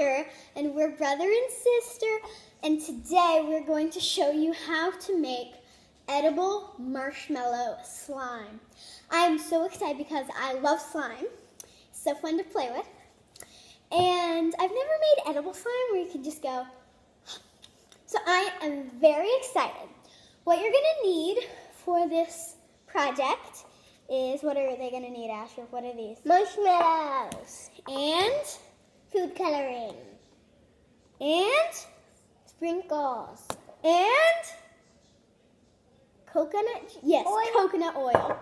Asher, and we're brother and sister, and today we're going to show you how to make edible marshmallow slime. I am so excited because I love slime. It's so fun to play with. And I've never made edible slime where you can just go. So I am very excited. What you're going to need for this project is, what are they going to need, Asher? What are these? Marshmallows. And Food coloring. And Sprinkles. and coconut, yes, Oil. coconut oil.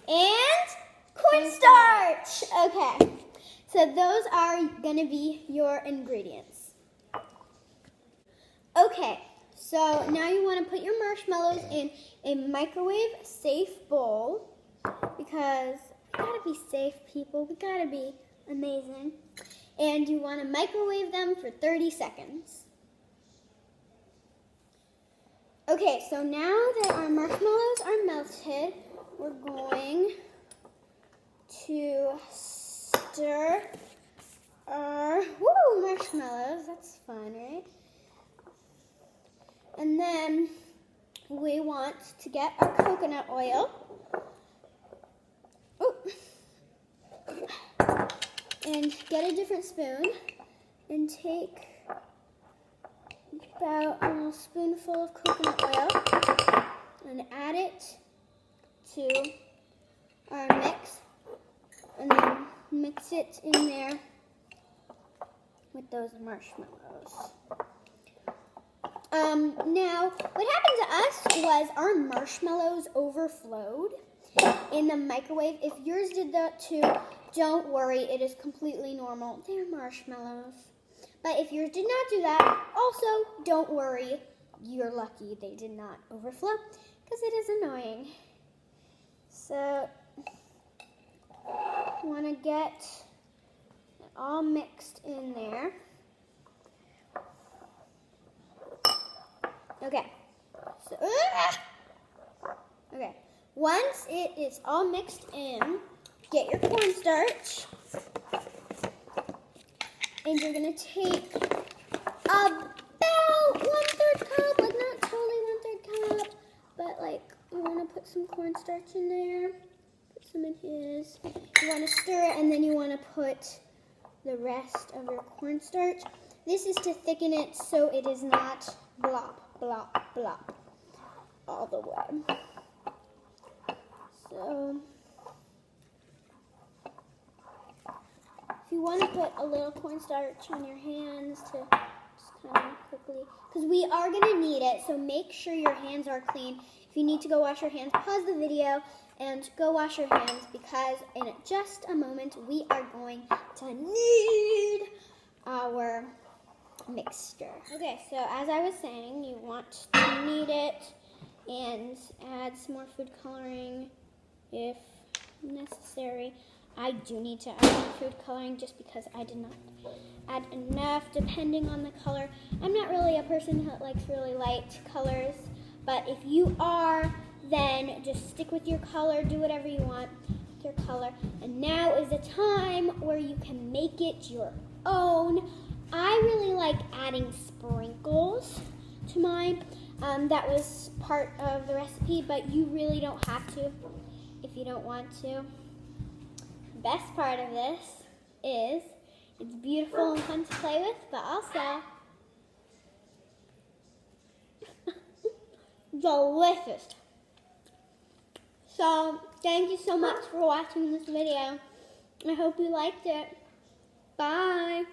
And cornstarch. Okay, so those are going to be your ingredients. Okay, so now you want to put your marshmallows in a microwave-safe bowl because we gotta be safe, people. We gotta be amazing. And you want to microwave them for 30 seconds. Okay, so now that our marshmallows are melted, we're going to stir our marshmallows. That's fun, right? And then we want to get our coconut oil. And get a different spoon and take about a little spoonful of coconut oil and add it to our mix, and then mix it in there with those marshmallows. Now, what happened to us was our marshmallows overflowed in the microwave. If yours did that too, don't worry, it is completely normal. They're marshmallows. But if yours did not do that, also don't worry. You're lucky they did not overflow because it is annoying. So you want to get it all mixed in there. Okay. So, okay. Once it is all mixed in, get your cornstarch, and you're going to take about 1/3 cup, like not totally 1/3 cup, but like you want to put some cornstarch in there, put some in his. You want to stir it, and then you want to put the rest of your cornstarch. This is to thicken it so it is not blop, blop, blop all the way. So if you want to put a little cornstarch on your hands to just kind of quickly, because we are going to need it, so make sure your hands are clean. If you need to go wash your hands, pause the video and go wash your hands, because in just a moment we are going to need our mixture. Okay, so as I was saying, you want to knead it and add some more food coloring if necessary. I do need to add more food coloring just because I did not add enough depending on the color. I'm not really a person who likes really light colors, but if you are, then just stick with your color, do whatever you want with your color. And now is the time where you can make it your own. I really like adding sprinkles to mine. That was part of the recipe, but you really don't have to if you don't want to. The best part of this is it's beautiful and fun to play with, but also delicious. So thank you so much for watching this video. I hope you liked it. Bye.